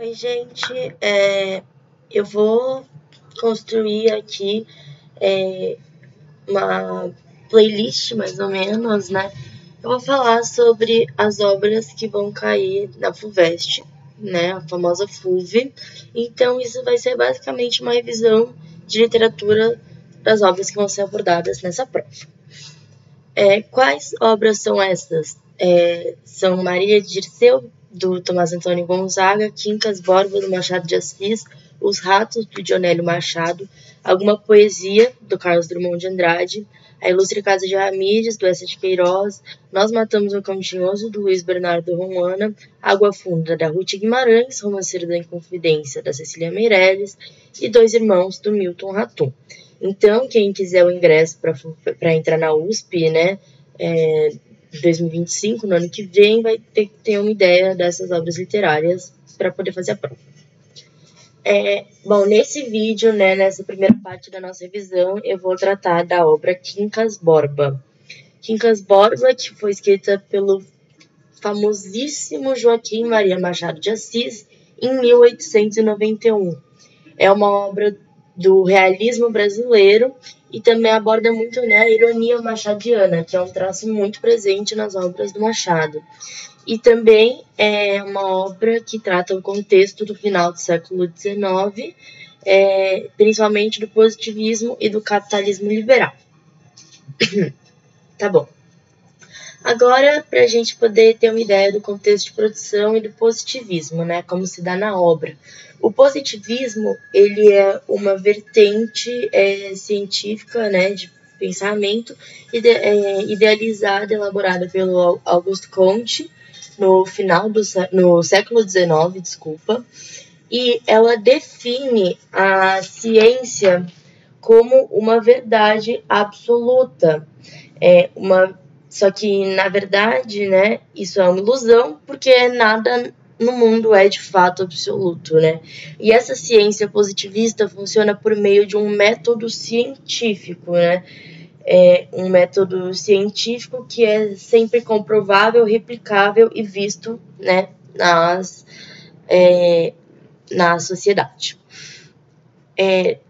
Oi, gente. Eu vou construir aqui uma playlist, mais ou menos, né? Eu vou falar sobre as obras que vão cair na FUVEST, né? A famosa FUV. Então, isso vai ser basicamente uma revisão de literatura das obras que vão ser abordadas nessa prova. Quais obras são essas? São Maria de Dirceu, do Tomás Antônio Gonzaga, Quincas Borba, do Machado de Assis, Os Ratos, do Dionélio Machado, alguma poesia, do Carlos Drummond de Andrade, A Ilustre Casa de Ramírez, do Eça de Queiroz, Nós Matamos o Cão Tinhoso, do Luiz Bernardo Romuana, Água Funda, da Ruth Guimarães, Romanceiro da Inconfidência, da Cecília Meirelles, e Dois Irmãos, do Milton Ratum. Então, quem quiser o ingresso para entrar na USP, né, 2025, no ano que vem, vai ter que ter uma ideia dessas obras literárias para poder fazer a prova. Bom, nesse vídeo, né, nessa primeira parte da nossa revisão, eu vou tratar da obra Quincas Borba. Quincas Borba, que foi escrita pelo famosíssimo Joaquim Maria Machado de Assis em 1891. É uma obra do realismo brasileiro e também aborda muito, né, a ironia machadiana, que é um traço muito presente nas obras do Machado. E também é uma obra que trata o contexto do final do século XIX, principalmente do positivismo e do capitalismo liberal. Tá bom. Agora, para a gente poder ter uma ideia do contexto de produção e do positivismo, né, como se dá na obra. O positivismo, ele é uma vertente científica, né, de pensamento idealizada, elaborada pelo Auguste Comte no século XIX, e ela define a ciência como uma verdade absoluta, só que, na verdade, né, isso é uma ilusão, porque nada no mundo é de fato absoluto, né? E essa ciência positivista funciona por meio de um método científico, né? Um método científico que é sempre comprovável, replicável e visto, né, na sociedade.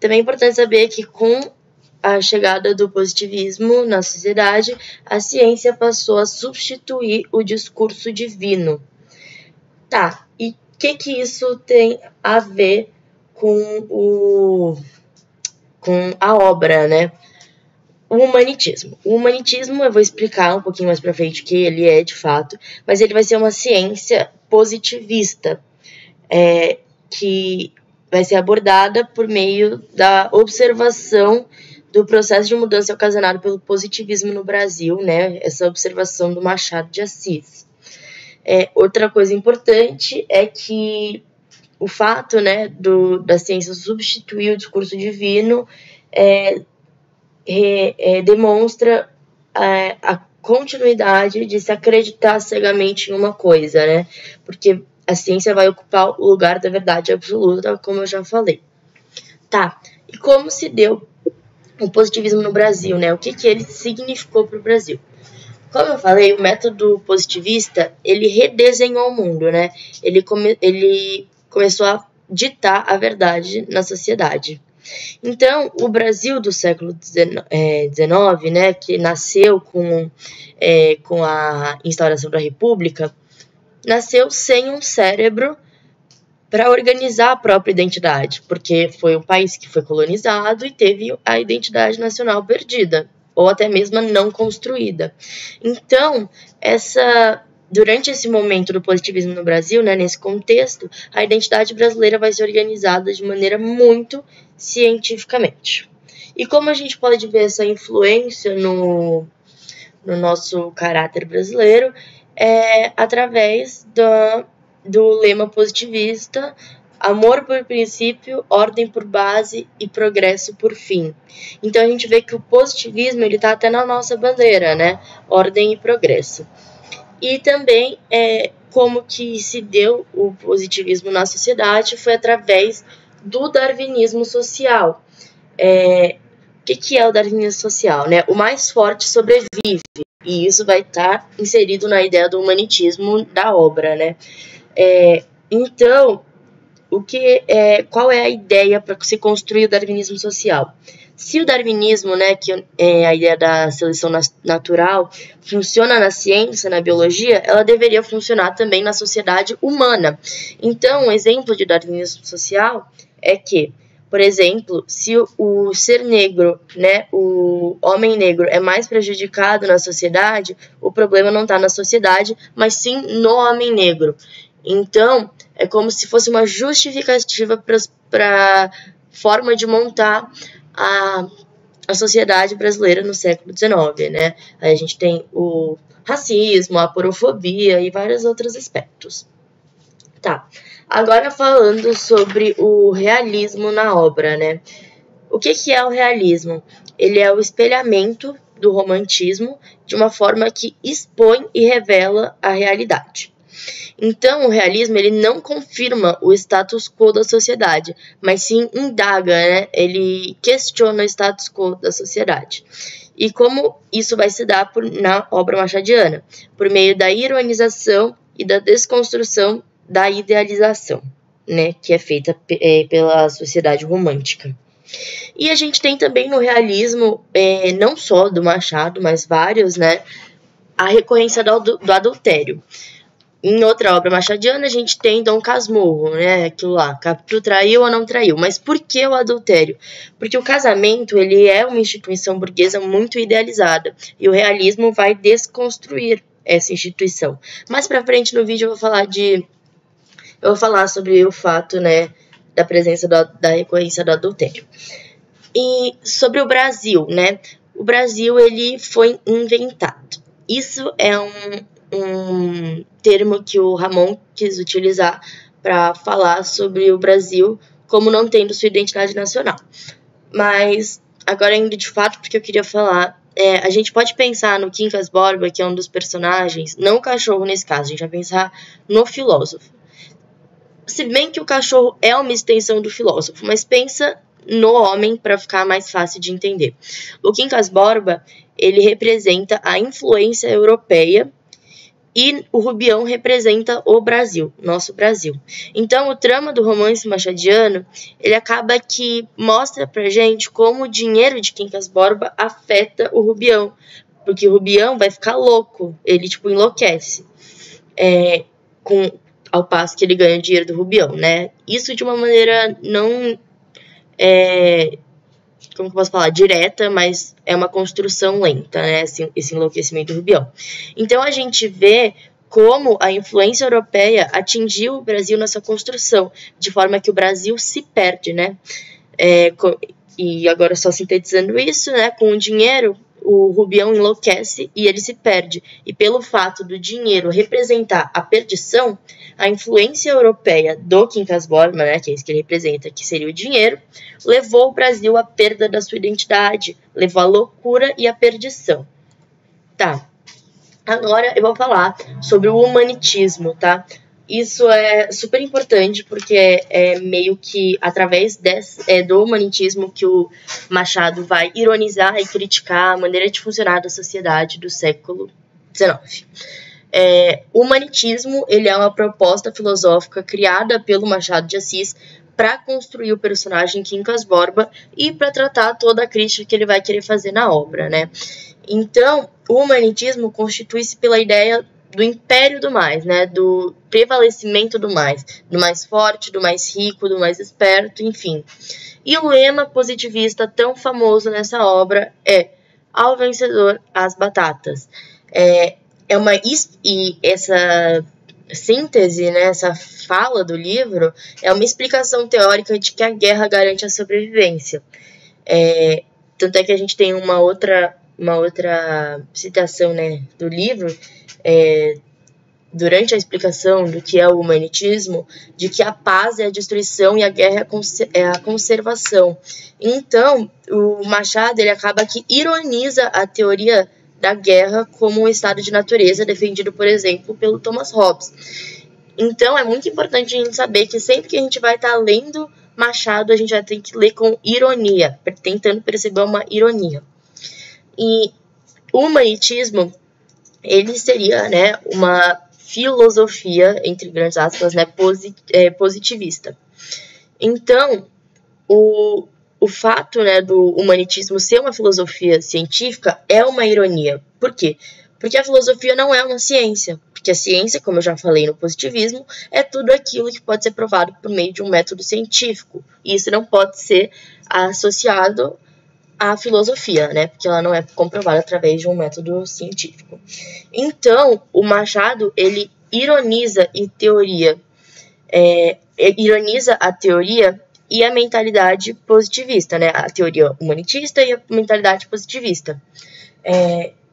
Também é importante saber que com a chegada do positivismo na sociedade, a ciência passou a substituir o discurso divino. Tá, e o que isso tem a ver com a obra, né? O humanitismo. O humanitismo, eu vou explicar um pouquinho mais pra frente o que ele é de fato, mas ele vai ser uma ciência positivista, que vai ser abordada por meio da observação do processo de mudança ocasionado pelo positivismo no Brasil, né? Essa observação do Machado de Assis. Outra coisa importante é que o fato, né, da ciência substituir o discurso divino demonstra a continuidade de se acreditar cegamente em uma coisa, né? Porque a ciência vai ocupar o lugar da verdade absoluta, como eu já falei. Tá, e como se deu o positivismo no Brasil, né? O que ele significou para o Brasil? Como eu falei, o método positivista, ele redesenhou o mundo, né? Ele começou a ditar a verdade na sociedade. Então, o Brasil do século XIX, né, que nasceu com a instauração da República, nasceu sem um cérebro para organizar a própria identidade, porque foi um país que foi colonizado e teve a identidade nacional perdida, ou até mesmo não construída. Então, durante esse momento do positivismo no Brasil, né, nesse contexto, a identidade brasileira vai ser organizada de maneira muito cientificamente. E como a gente pode ver essa influência no nosso caráter brasileiro, através do lema positivista: amor por princípio, ordem por base e progresso por fim. Então a gente vê que o positivismo ele está até na nossa bandeira, né? Ordem e progresso. E também como que se deu o positivismo na sociedade foi através do darwinismo social. O que é o darwinismo social, né? O mais forte sobrevive, e isso vai estar inserido na ideia do humanitismo da obra, né? Então, qual é a ideia para se construir o darwinismo social? Se o darwinismo, né, que é a ideia da seleção natural, funciona na ciência, na biologia, ela deveria funcionar também na sociedade humana. Então, um exemplo de darwinismo social é que, por exemplo, se o ser negro, né, o homem negro é mais prejudicado na sociedade, o problema não está na sociedade, mas sim no homem negro. Então, é como se fosse uma justificativa para a forma de montar a sociedade brasileira no século XIX, né? Aí a gente tem o racismo, a aporofobia e vários outros aspectos. Tá, agora falando sobre o realismo na obra, né? O que é o realismo? Ele é o espelhamento do romantismo de uma forma que expõe e revela a realidade. Então, o realismo ele não confirma o status quo da sociedade, mas sim indaga, né? Ele questiona o status quo da sociedade. E como isso vai se dar na obra machadiana? Por meio da ironização e da desconstrução da idealização, né? Que é feita pela sociedade romântica. E a gente tem também no realismo, não só do Machado, mas vários, né? A recorrência do adultério. Em outra obra machadiana, a gente tem Dom Casmurro, né? Aquilo lá, Capitu traiu ou não traiu. Mas por que o adultério? Porque o casamento, ele é uma instituição burguesa muito idealizada. E o realismo vai desconstruir essa instituição. Mais pra frente no vídeo eu vou falar sobre o fato, né? Da presença da recorrência do adultério. E sobre o Brasil, né? O Brasil, ele foi inventado. Isso é um termo que o Ramon quis utilizar para falar sobre o Brasil como não tendo sua identidade nacional. Mas, agora indo de fato, porque eu queria falar, a gente pode pensar no Quincas Borba, que é um dos personagens, não o cachorro nesse caso, a gente vai pensar no filósofo. Se bem que o cachorro é uma extensão do filósofo, mas pensa no homem para ficar mais fácil de entender. O Quincas Borba, ele representa a influência europeia e o Rubião representa o Brasil, nosso Brasil. Então, o trama do romance machadiano, ele acaba que mostra pra gente como o dinheiro de Quincas Borba afeta o Rubião, porque o Rubião vai ficar louco, ele, tipo, enlouquece, ao passo que ele ganha o dinheiro do Rubião, né? Isso de uma maneira não... como que eu posso falar, direta, mas é uma construção lenta, né, esse enlouquecimento do Rubião. Então, a gente vê como a influência europeia atingiu o Brasil nessa construção, de forma que o Brasil se perde, né, e agora só sintetizando isso, né, com o dinheiro, o Rubião enlouquece e ele se perde. E pelo fato do dinheiro representar a perdição, a influência europeia do Quincas Borba, né, que é isso que ele representa, que seria o dinheiro, levou o Brasil à perda da sua identidade, levou à loucura e à perdição. Tá, agora eu vou falar sobre o humanitismo, tá? Isso é super importante porque é meio que através do humanitismo que o Machado vai ironizar e criticar a maneira de funcionar da sociedade do século XIX. O humanitismo ele é uma proposta filosófica criada pelo Machado de Assis para construir o personagem Quincas Borba e para tratar toda a crítica que ele vai querer fazer na obra, né? Então, o humanitismo constitui-se pela ideia do império do mais, né? Do prevalecimento do mais forte, do mais rico, do mais esperto, enfim. E o lema positivista tão famoso nessa obra é ao vencedor as batatas. E essa síntese, né, essa fala do livro é uma explicação teórica de que a guerra garante a sobrevivência. Tanto é que a gente tem uma outra citação, né, do livro, durante a explicação do que é o humanitismo, de que a paz é a destruição e a guerra é a conservação. Então, o Machado ele acaba que ironiza a teoria da guerra como um estado de natureza defendido, por exemplo, pelo Thomas Hobbes. Então, é muito importante a gente saber que sempre que a gente vai estar lendo Machado, a gente vai ter que ler com ironia, tentando perceber uma ironia. E o humanitismo, ele seria, né, uma filosofia, entre grandes aspas, né, positivista. Então, o fato, né, do humanitismo ser uma filosofia científica é uma ironia. Por quê? Porque a filosofia não é uma ciência. Porque a ciência, como eu já falei no positivismo, é tudo aquilo que pode ser provado por meio de um método científico. E isso não pode ser associado à filosofia, né? Porque ela não é comprovada através de um método científico. Então, o Machado, ele ironiza a teoria e a mentalidade positivista, né? A teoria humanitista e a mentalidade positivista.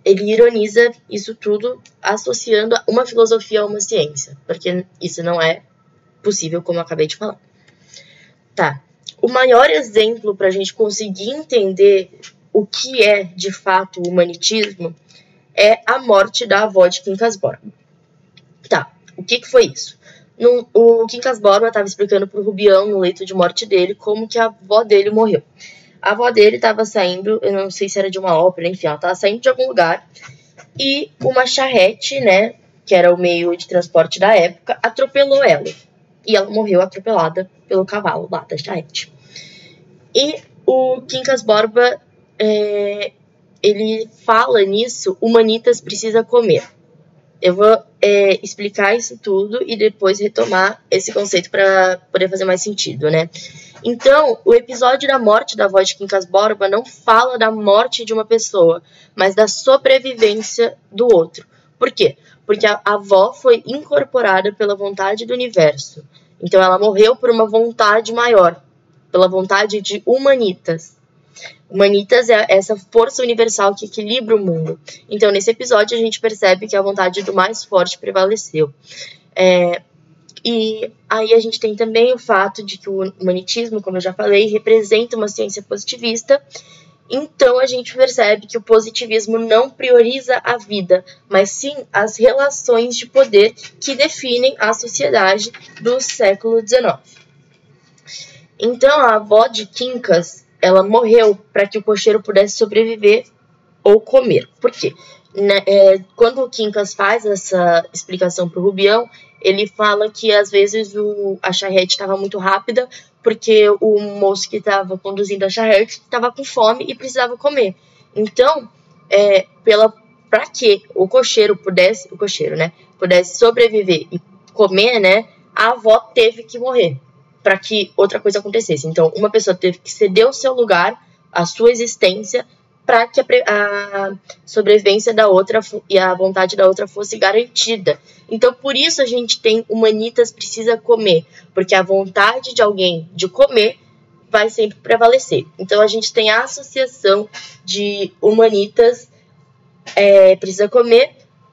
Ele ironiza isso tudo associando uma filosofia a uma ciência, porque isso não é possível, como eu acabei de falar. Tá. O maior exemplo para a gente conseguir entender o que é, de fato, o humanitismo é a morte da avó de Quincas Borba. Tá. O que foi isso? O Quincas Borba estava explicando para o Rubião, no leito de morte dele, como que a avó dele morreu. A avó dele estava saindo, eu não sei se era de uma ópera, enfim, ela estava saindo de algum lugar, e uma charrete, né, que era o meio de transporte da época, atropelou ela. E ela morreu atropelada pelo cavalo lá da charrete. E o Quincas Borba, ele fala nisso, humanitas precisa comer. Eu vou explicar isso tudo e depois retomar esse conceito para poder fazer mais sentido, né? Então, o episódio da morte da avó de Quincas Borba não fala da morte de uma pessoa, mas da sobrevivência do outro. Por quê? Porque a avó foi incorporada pela vontade do universo. Então, ela morreu por uma vontade maior, pela vontade de humanitas. Humanitas é essa força universal que equilibra o mundo. Então, nesse episódio, a gente percebe que a vontade do mais forte prevaleceu. E aí a gente tem também o fato de que o humanitismo, como eu já falei, representa uma ciência positivista. Então, a gente percebe que o positivismo não prioriza a vida, mas sim as relações de poder que definem a sociedade do século XIX. Então, a avó de Quincas, ela morreu para que o cocheiro pudesse sobreviver ou comer. Por quê? Quando o Quincas faz essa explicação para o Rubião, ele fala que às vezes a charrete estava muito rápida porque o moço que estava conduzindo a charrete estava com fome e precisava comer. Então, para que o cocheiro pudesse sobreviver e comer, né, a avó teve que morrer para que outra coisa acontecesse. Então, uma pessoa teve que ceder o seu lugar, a sua existência, para que a sobrevivência da outra e a vontade da outra fosse garantida. Então, por isso a gente tem humanitas precisa comer, porque a vontade de alguém de comer vai sempre prevalecer. Então, a gente tem a associação de humanitas precisa comer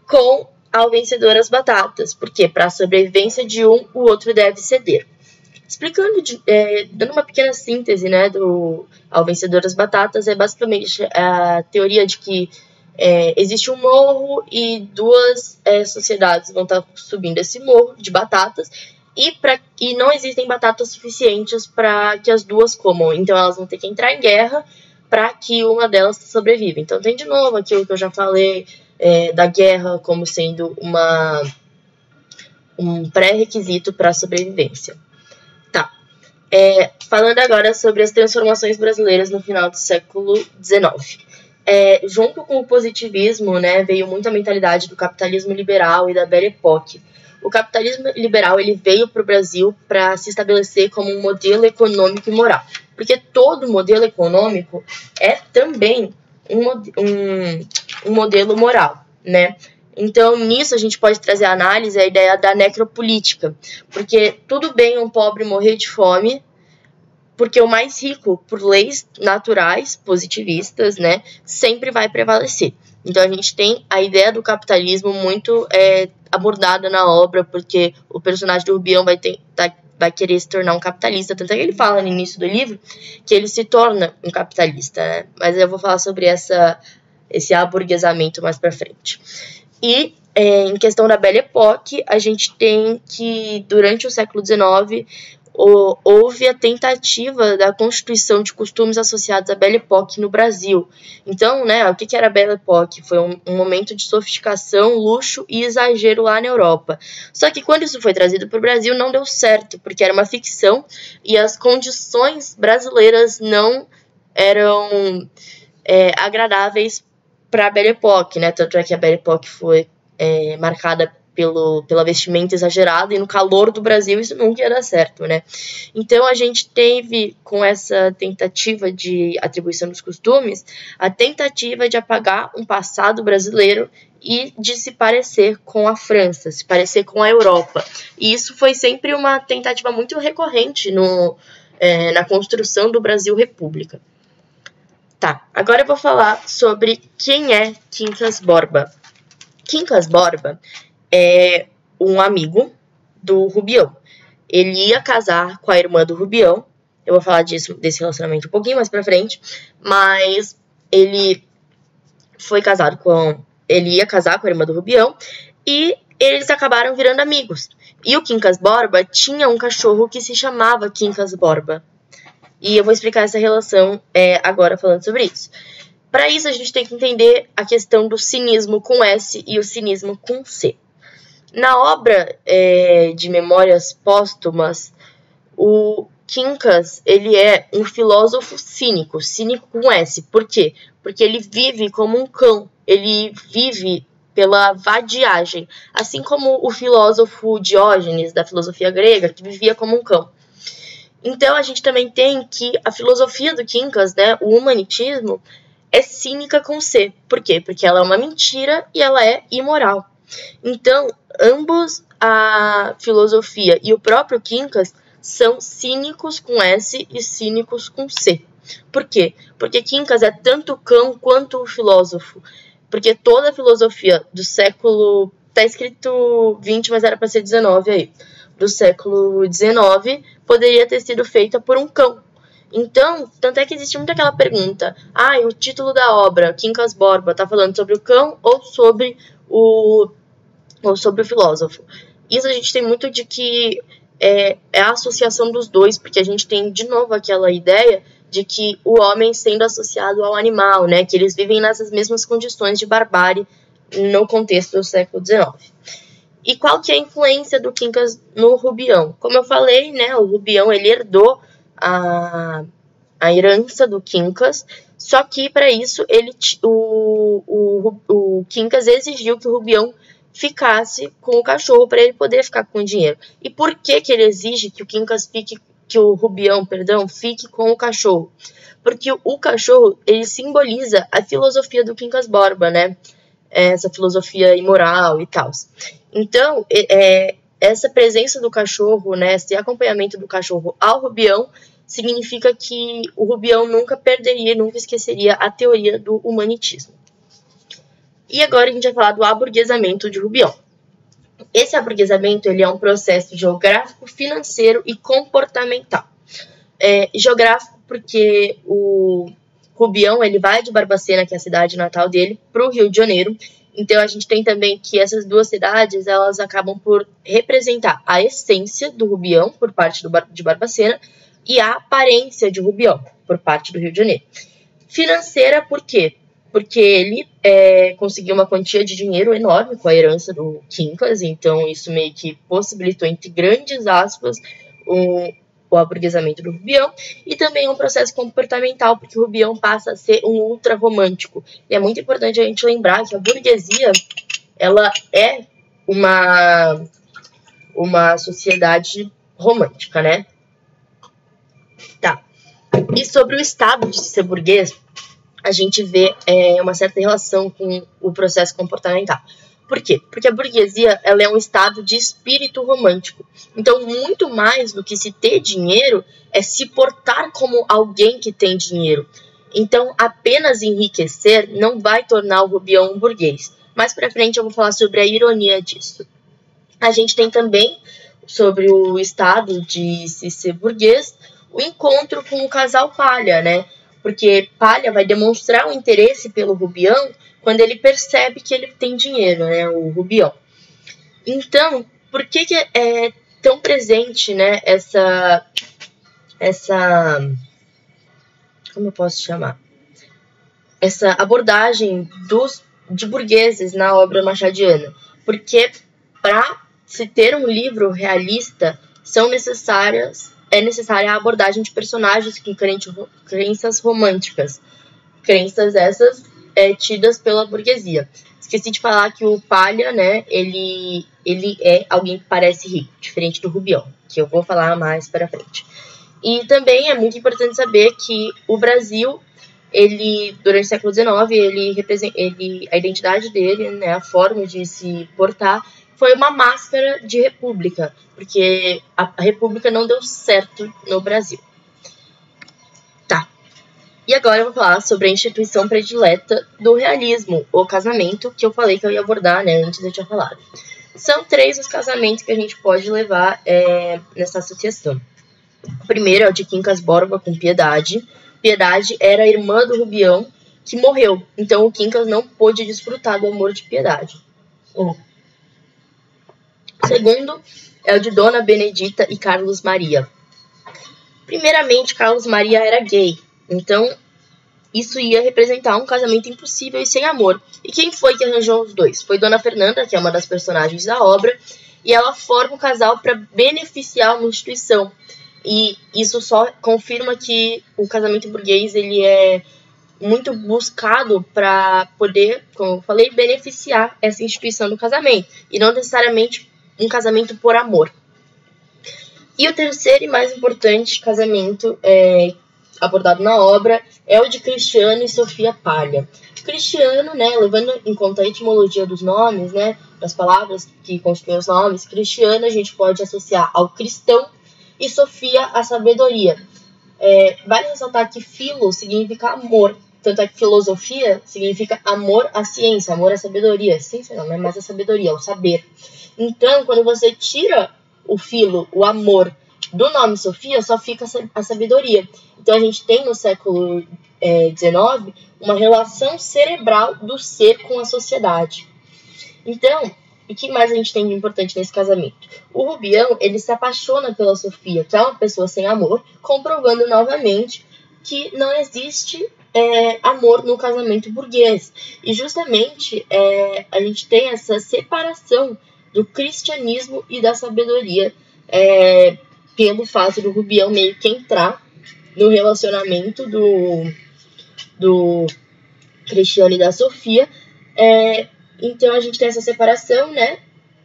com ao vencedor as batatas, porque para a sobrevivência de um, o outro deve ceder. Explicando, dando uma pequena síntese, né, do Ao Vencedor das Batatas, é basicamente a teoria de que existe um morro e duas sociedades vão estar subindo esse morro de batatas e não existem batatas suficientes para que as duas comam. Então, elas vão ter que entrar em guerra para que uma delas sobreviva. Então, tem de novo aquilo que eu já falei da guerra como sendo um pré-requisito para a sobrevivência. Falando agora sobre as transformações brasileiras no final do século XIX. Junto com o positivismo, né, veio muito a mentalidade do capitalismo liberal e da Belle Époque. O capitalismo liberal ele veio para o Brasil para se estabelecer como um modelo econômico e moral. Porque todo modelo econômico é também um modelo moral, né? Então, nisso a gente pode trazer à análise a ideia da necropolítica, porque tudo bem um pobre morrer de fome, porque o mais rico, por leis naturais, positivistas, né, sempre vai prevalecer. Então, a gente tem a ideia do capitalismo muito abordada na obra, porque o personagem do Rubião vai querer se tornar um capitalista, tanto é que ele fala no início do livro que ele se torna um capitalista, né? Mas eu vou falar sobre esse aburguesamento mais pra frente. E em questão da Belle Époque, a gente tem que durante o século XIX houve a tentativa da constituição de costumes associados à Belle Époque no Brasil. Então, né, o que era a Belle Époque? Foi um momento de sofisticação, luxo e exagero lá na Europa. Só que quando isso foi trazido para o Brasil, não deu certo, porque era uma ficção e as condições brasileiras não eram agradáveis para a Belle Époque, né? Tanto é que a Belle Époque foi marcada pela vestimenta exagerada, e no calor do Brasil isso nunca ia dar certo, né? Então a gente teve, com essa tentativa de atribuição dos costumes, a tentativa de apagar um passado brasileiro e de se parecer com a França, se parecer com a Europa. E isso foi sempre uma tentativa muito recorrente na construção do Brasil República. Tá, agora eu vou falar sobre quem é Quincas Borba. Quincas Borba é um amigo do Rubião. Ele ia casar com a irmã do Rubião. Eu vou falar desse relacionamento um pouquinho mais pra frente. Mas ele ia casar com a irmã do Rubião. E eles acabaram virando amigos. E o Quincas Borba tinha um cachorro que se chamava Quincas Borba. E eu vou explicar essa relação agora falando sobre isso. Para isso, a gente tem que entender a questão do cinismo com S e o cinismo com C. Na obra de Memórias Póstumas, o Quincas, ele é um filósofo cínico com S. Por quê? Porque ele vive como um cão, ele vive pela vadiagem, assim como o filósofo Diógenes, da filosofia grega, que vivia como um cão. Então, a gente também tem que a filosofia do Quincas, né, o humanitismo, é cínica com C. Por quê? Porque ela é uma mentira e ela é imoral. Então, ambos, a filosofia e o próprio Quincas, são cínicos com S e cínicos com C. Por quê? Porque Quincas é tanto o cão quanto o filósofo. Porque toda a filosofia do século... Tá escrito 20, mas era para ser 19 aí. Do século 19 poderia ter sido feita por um cão. Então, tanto é que existe muito aquela pergunta: o título da obra, Quincas Borba, tá falando sobre o cão ou sobre o filósofo? Isso a gente tem muito de que é a associação dos dois, porque a gente tem de novo aquela ideia de que o homem sendo associado ao animal, né, que eles vivem nessas mesmas condições de barbárie no contexto do século XIX. E qual que é a influência do Quincas no Rubião? Como eu falei, né, o Rubião ele herdou a herança do Quincas, só que para isso o Quincas exigiu que o Rubião ficasse com o cachorro para ele poder ficar com o dinheiro. E por que ele exige que o Rubião fique com o cachorro? Porque o cachorro ele simboliza a filosofia do Quincas Borba, né? Essa filosofia imoral e tal. Então, essa presença do cachorro, né, esse acompanhamento do cachorro ao Rubião, significa que o Rubião nunca perderia, nunca esqueceria a teoria do humanitismo. E agora a gente vai falar do aburguesamento de Rubião. Esse aburguesamento ele é um processo geográfico, financeiro e comportamental. Geográfico porque o Rubião ele vai de Barbacena, que é a cidade natal dele, para o Rio de Janeiro. Então a gente tem também que essas duas cidades elas acabam por representar a essência do Rubião por parte de Barbacena e a aparência de Rubião por parte do Rio de Janeiro. Financeira por quê? Porque ele conseguiu uma quantia de dinheiro enorme com a herança do Quincas, então isso meio que possibilitou, entre grandes aspas, o aburguesamento do Rubião, e também um processo comportamental, porque o Rubião passa a ser um ultra romântico. E é muito importante a gente lembrar que a burguesia ela é uma sociedade romântica, né? Tá. E sobre o estado de ser burguês, a gente vê uma certa relação com o processo comportamental. Por quê? Porque a burguesia ela é um estado de espírito romântico. Então, muito mais do que se ter dinheiro, é se portar como alguém que tem dinheiro. Então, apenas enriquecer não vai tornar o Rubião um burguês. Mais pra frente eu vou falar sobre a ironia disso. A gente tem também, sobre o estado de se ser burguês, o encontro com o casal Palha, né? Porque Palha vai demonstrar o interesse pelo Rubião quando ele percebe que ele tem dinheiro, né? O Rubião. Então, por que é tão presente, né, essa como eu posso chamar? Essa abordagem de burgueses na obra machadiana. Porque para se ter um livro realista, é necessária a abordagem de personagens com crenças românticas. Crenças essas tidas pela burguesia. Esqueci de falar que o Palha, né, ele é alguém que parece rico, diferente do Rubião, que eu vou falar mais para frente. E também é muito importante saber que o Brasil, durante o século XIX, a identidade dele, né, a forma de se portar, foi uma máscara de república, porque a república não deu certo no Brasil. Tá. E agora eu vou falar sobre a instituição predileta do realismo, o casamento, que eu falei que eu ia abordar, né, antes eu tinha falado. São 3 os casamentos que a gente pode levar nessa associação. O primeiro é o de Quincas Borba com Piedade. Piedade era a irmã do Rubião, que morreu. Então o Quincas não pôde desfrutar do amor de Piedade. O segundo é o de Dona Benedita e Carlos Maria. Primeiramente, Carlos Maria era gay. Então isso ia representar um casamento impossível e sem amor. E quem foi que arranjou os dois? Foi Dona Fernanda, que é uma das personagens da obra. E ela forma o casal para beneficiar uma instituição. E isso só confirma que o casamento burguês ele é muito buscado para poder, como eu falei, beneficiar essa instituição do casamento. E não necessariamente um casamento por amor. E o terceiro e mais importante casamento abordado na obra é o de Cristiano e Sofia Palha. Cristiano, né, levando em conta a etimologia dos nomes, né, das palavras que constituem os nomes, Cristiano a gente pode associar ao cristão, e Sofia, a sabedoria. Vale ressaltar que filo significa amor, tanto é que filosofia significa amor à ciência, amor à sabedoria. Ciência não é mais a sabedoria, o saber. Então, quando você tira o filo, o amor, do nome Sofia, só fica a sabedoria. Então, a gente tem no século XIX uma relação cerebral do ser com a sociedade. Então, o que mais a gente tem de importante nesse casamento? O Rubião, ele se apaixona pela Sofia, que é uma pessoa sem amor, comprovando novamente que não existe amor no casamento burguês. E justamente a gente tem essa separação do cristianismo e da sabedoria pelo fato do Rubião meio que entrar no relacionamento do Cristiano e da Sofia. Então a gente tem essa separação, né,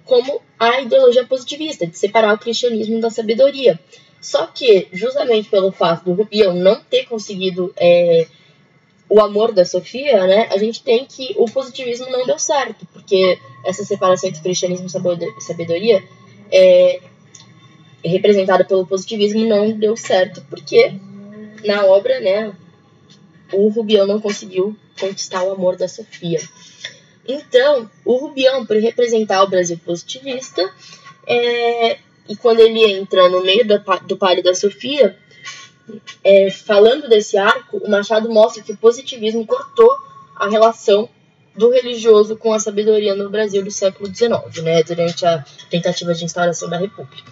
como a ideologia positivista, de separar o cristianismo da sabedoria. Só que, justamente pelo fato do Rubião não ter conseguido o amor da Sofia, né, a gente tem que o positivismo não deu certo, porque essa separação entre cristianismo e sabedoria representada pelo positivismo não deu certo, porque na obra, né, o Rubião não conseguiu conquistar o amor da Sofia. Então, o Rubião, por representar o Brasil positivista, e quando ele entra no meio do Palha da Sofia, falando desse arco, o Machado mostra que o positivismo cortou a relação do religioso com a sabedoria no Brasil do século XIX, né, durante a tentativa de instauração da República.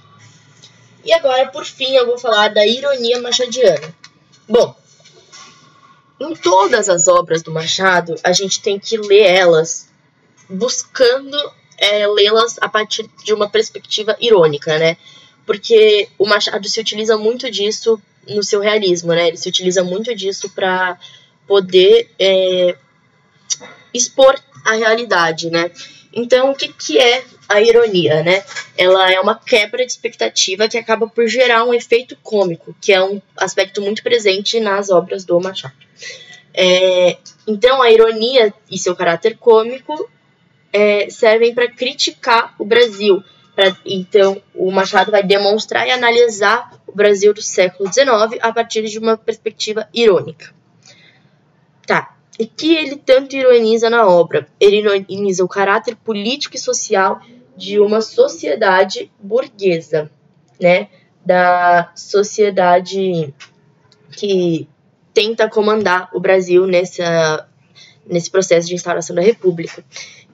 E agora, por fim, eu vou falar da ironia machadiana. Bom, em todas as obras do Machado, a gente tem que ler elas buscando lê-las a partir de uma perspectiva irônica, né? Porque o Machado se utiliza muito disso no seu realismo, né? Ele se utiliza muito disso para poder expor a realidade, né? Então, o que é a ironia, né? Ela é uma quebra de expectativa que acaba por gerar um efeito cômico, que é um aspecto muito presente nas obras do Machado. Então, a ironia e seu caráter cômico servem para criticar o Brasil. Então, o Machado vai demonstrar e analisar o Brasil do século XIX a partir de uma perspectiva irônica. Tá. E que ele tanto ironiza na obra? Ele ironiza o caráter político e social de uma sociedade burguesa, né? Da sociedade que tenta comandar o Brasil nesse processo de instauração da República.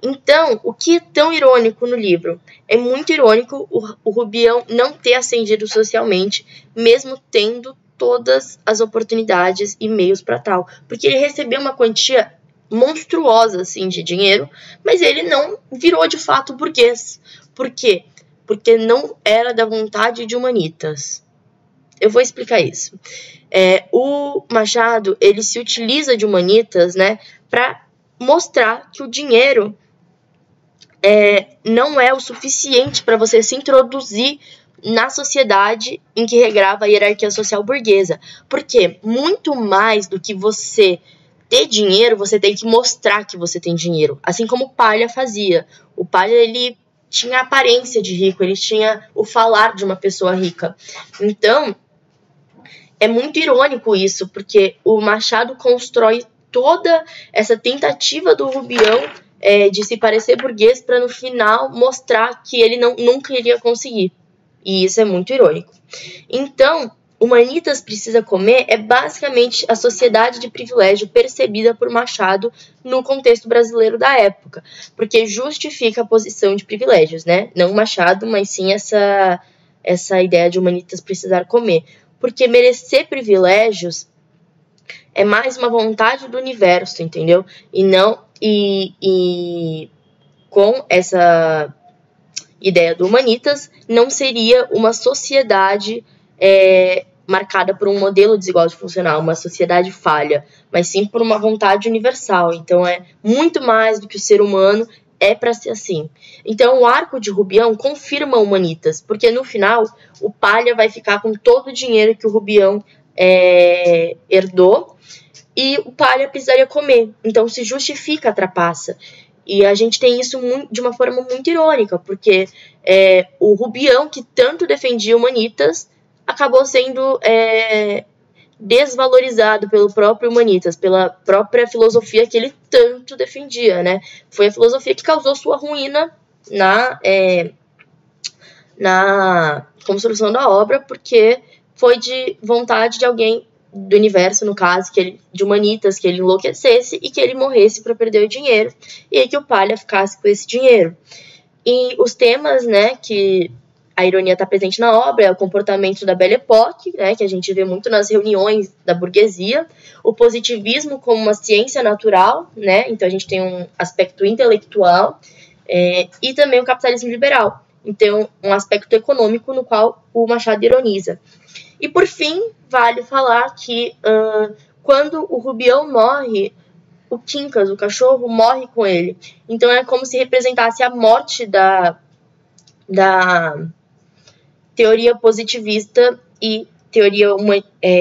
Então, o que é tão irônico no livro? É muito irônico o Rubião não ter ascendido socialmente, mesmo tendo todas as oportunidades e meios para tal. Porque ele recebeu uma quantia monstruosa assim, de dinheiro, mas ele não virou de fato burguês. Por quê? Porque não era da vontade de Humanitas. Eu vou explicar isso. O Machado, ele se utiliza de Humanitas, né, para mostrar que o dinheiro não é o suficiente para você se introduzir na sociedade em que regrava a hierarquia social burguesa. Porque muito mais do que você ter dinheiro, você tem que mostrar que você tem dinheiro. Assim como o Palha fazia. O Palha, ele tinha a aparência de rico, ele tinha o falar de uma pessoa rica. Então, é muito irônico isso, porque o Machado constrói toda essa tentativa do Rubião de se parecer burguês para no final mostrar que ele nunca iria conseguir. E isso é muito irônico. Então, Humanitas Precisa Comer é basicamente a sociedade de privilégio percebida por Machado no contexto brasileiro da época, porque justifica a posição de privilégios, né? Não Machado, mas sim essa ideia de Humanitas Precisar Comer. Porque merecer privilégios é mais uma vontade do universo, entendeu? E com essa ideia do Humanitas, não seria uma sociedade marcada por um modelo desigual de funcional, uma sociedade falha, mas sim por uma vontade universal. Então é muito mais do que o ser humano é para ser assim. Então o arco de Rubião confirma Humanitas, porque no final o Palha vai ficar com todo o dinheiro que o Rubião herdou e o Palha precisaria comer. Então se justifica a trapaça. E a gente tem isso de uma forma muito irônica, porque o Rubião, que tanto defendia Humanitas, acabou sendo desvalorizado pelo próprio Humanitas, pela própria filosofia que ele tanto defendia, né? Foi a filosofia que causou sua ruína na construção da obra, porque foi de vontade de alguém do universo, no caso, de Humanitas, que ele enlouquecesse e que ele morresse para perder o dinheiro, e aí que o Palha ficasse com esse dinheiro. E os temas, né, que a ironia está presente na obra, é o comportamento da Belle Époque, né, que a gente vê muito nas reuniões da burguesia, o positivismo como uma ciência natural, né, então a gente tem um aspecto intelectual, e também o capitalismo liberal, então um aspecto econômico no qual o Machado ironiza. E por fim, vale falar que quando o Rubião morre, o Quincas, o cachorro, morre com ele. Então é como se representasse a morte da teoria positivista e teoria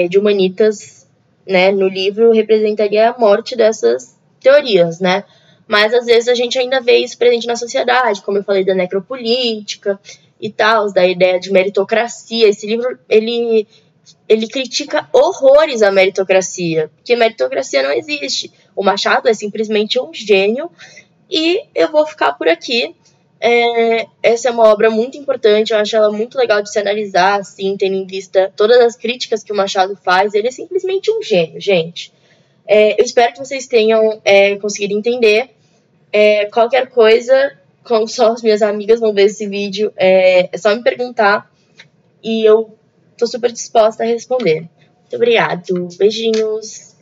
de Humanitas, né? No livro representaria a morte dessas teorias, né? Mas às vezes a gente ainda vê isso presente na sociedade, como eu falei da necropolítica e tal, da ideia de meritocracia. Esse livro, ele critica horrores a meritocracia, porque meritocracia não existe. O Machado é simplesmente um gênio, e eu vou ficar por aqui. Essa é uma obra muito importante, eu acho ela muito legal de se analisar, assim, tendo em vista todas as críticas que o Machado faz. Ele é simplesmente um gênio, gente. Eu espero que vocês tenham conseguido entender. Qualquer coisa, como só as minhas amigas vão ver esse vídeo, é só me perguntar e eu tô super disposta a responder. Muito obrigado. Beijinhos.